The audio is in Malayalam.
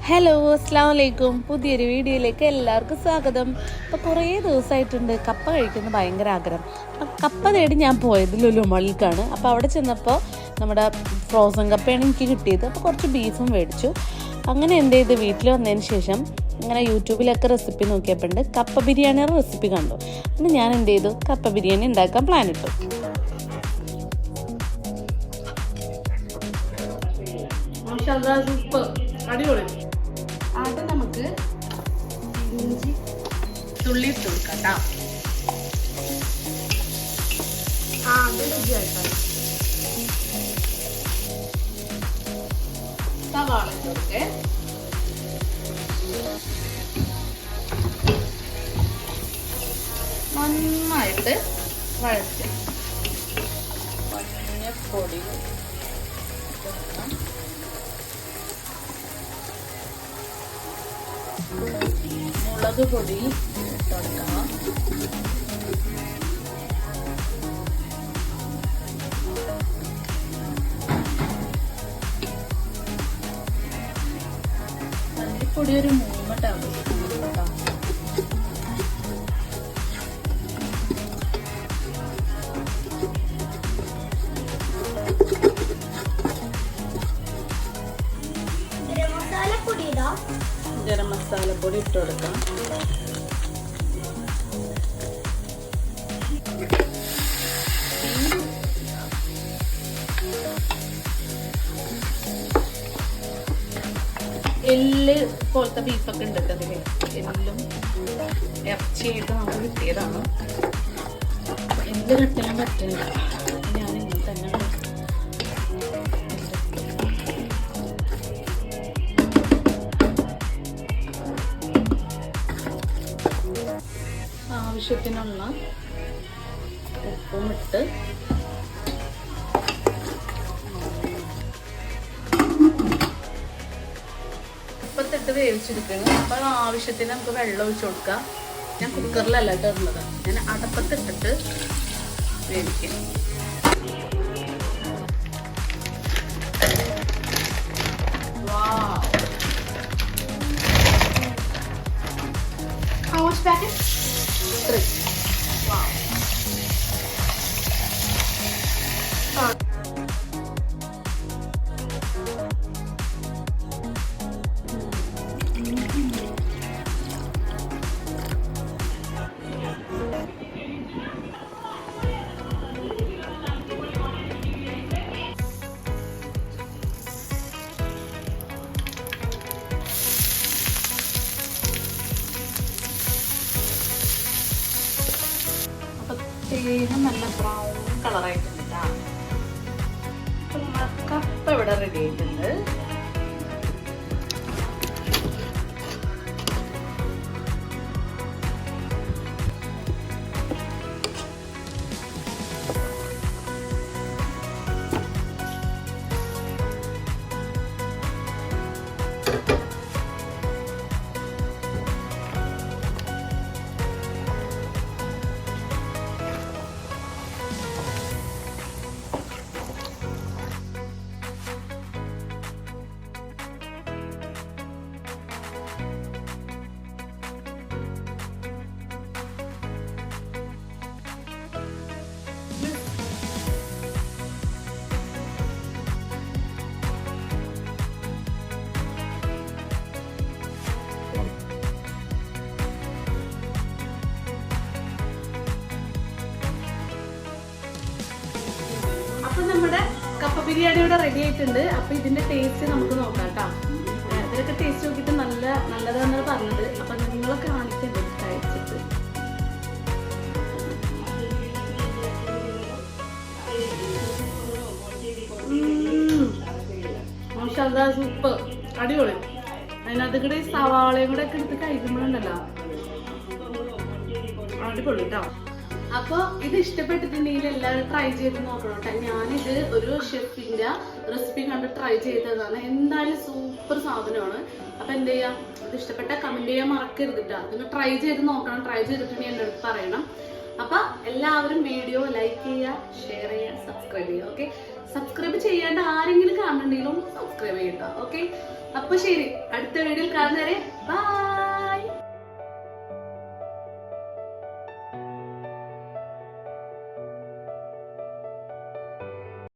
ഹലോ, അസ്സാം വലൈക്കും. പുതിയൊരു വീഡിയോയിലേക്ക് എല്ലാവർക്കും സ്വാഗതം. അപ്പോൾ കുറേ ദിവസമായിട്ടുണ്ട് കപ്പ കഴിക്കുന്ന ഭയങ്കര ആഗ്രഹം. കപ്പ തേടി ഞാൻ പോയത് ലുലു മാളിലേക്കാണ്. അപ്പോൾ അവിടെ ചെന്നപ്പോൾ നമ്മുടെ ഫ്രോസൺ കപ്പയാണ് എനിക്ക് കിട്ടിയത്. അപ്പോൾ കുറച്ച് ബീഫും മേടിച്ചു. അങ്ങനെ എന്ത് ചെയ്ത് വീട്ടിൽ വന്നതിന് ശേഷം അങ്ങനെ യൂട്യൂബിലൊക്കെ റെസിപ്പി നോക്കിയപ്പോണ്ട് കപ്പ ബിരിയാണിയുടെ റെസിപ്പി കണ്ടു. പിന്നെ ഞാൻ എന്ത് ചെയ്തു, കപ്പ ബിരിയാണി ഉണ്ടാക്കാൻ പ്ലാൻ ഇട്ടു. അടിപൊളി. അത് നമുക്ക് ഇഞ്ചി തുള്ളി ഇട്ട് കൊടുക്കാം കേട്ടോ. അത് രുചിയായിട്ടാണ്. സവാള ഇട്ട് കൊടുക്കേ. നന്നായിട്ട് വഴറ്റി മഞ്ഞപ്പൊടി മുളക് പൊടി ഇട്ടുകൊടുക്കണം. മല്ലിപ്പൊടി ഒരു 3 ടേബിൾ സ്പൂൺ കേട്ടോ. ഗരം മസാലപ്പൊടി ഇട്ട് കൊടുക്കാം. എല്ല് പോലത്തെ ബീഫൊക്കെ ഉണ്ട് അതില്. എല്ലും ഇറച്ചിയായിട്ട് നമുക്ക് കിട്ടിയതാണ്. എല്ല് കട്ടിലും പറ്റില്ല. ഞാൻ ഇങ്ങനെ തന്നെ ആവശ്യത്തിനുള്ള ഉപ്പും ഇട്ട് ഉപ്പത്തിട്ട് വേവിച്ചെടുക്കണം. അപ്പോൾ ആവശ്യത്തിന് നമുക്ക് വെള്ളം ഒഴിച്ചു കൊടുക്കാം. ഞാൻ കുക്കറിലല്ല ഇട്ടുള്ളത്, ഞാൻ അടപ്പത്തിട്ടിട്ട് വേവിക്കാം. How much packet? 3. Wow. തേങ്ങ നല്ല ബ്രൗൺ കളറായിട്ടുണ്ട് കേട്ടോ. അപ്പൊ നമ്മുടെ കപ്പ ഇവിടെ റെഡി ആയിട്ടുണ്ട്. നമ്മുടെ കപ്പ ബിരിയാണി ഇവിടെ റെഡി ആയിട്ടുണ്ട്. അപ്പൊ ഇതിന്റെ ടേസ്റ്റ് നമുക്ക് നോക്കാം കേട്ടോ. ഇതിലൊക്കെ ടേസ്റ്റ് നോക്കിയിട്ട് നല്ലതാണെന്നാണ് പറഞ്ഞത്. അപ്പൊ നിങ്ങളെ കാണിക്കണ്ടേ കഴിച്ചിട്ട്. സൂപ്പർ, അടിപൊളി. അതിനകത്ത് കൂടെ ഈ സവാളയും കൂടെ ഒക്കെ എടുത്ത് കഴിക്കുമ്പോഴുണ്ടല്ലോ അടിപൊളി കേട്ടോ. അപ്പോൾ ഇത് ഇഷ്ടപ്പെട്ടിട്ടുണ്ടെങ്കിൽ എല്ലാവരും ട്രൈ ചെയ്ത് നോക്കണം കേട്ടോ. ഞാനിത് ഒരു ഷെഫിന്റെ റെസിപ്പി കണ്ട് ട്രൈ ചെയ്തതാണ്. എന്തായാലും സൂപ്പർ സാധനമാണ്. അപ്പൊ എന്ത് ചെയ്യാം, ഇത് ഇഷ്ടപ്പെട്ട കമന്റ് ചെയ്യാൻ മറക്കരുത് കേട്ടോ. നിങ്ങൾ ട്രൈ ചെയ്ത് നോക്കണം. ട്രൈ ചെയ്തിട്ടുണ്ടെങ്കിൽ എൻ്റെ അടുത്ത് പറയണം. അപ്പൊ എല്ലാവരും വീഡിയോ ലൈക്ക് ചെയ്യുക, ഷെയർ ചെയ്യുക, സബ്സ്ക്രൈബ് ചെയ്യുക. ഓക്കെ, സബ്സ്ക്രൈബ് ചെയ്യാണ്ട് ആരെങ്കിലും കാണുന്നുണ്ടെങ്കിലും ഒന്ന് സബ്സ്ക്രൈബ് ചെയ്യട്ടോ. ഓക്കെ, അപ്പൊ ശരി, അടുത്ത വീഡിയോയിൽ കാണുന്നവരെ ബൈ.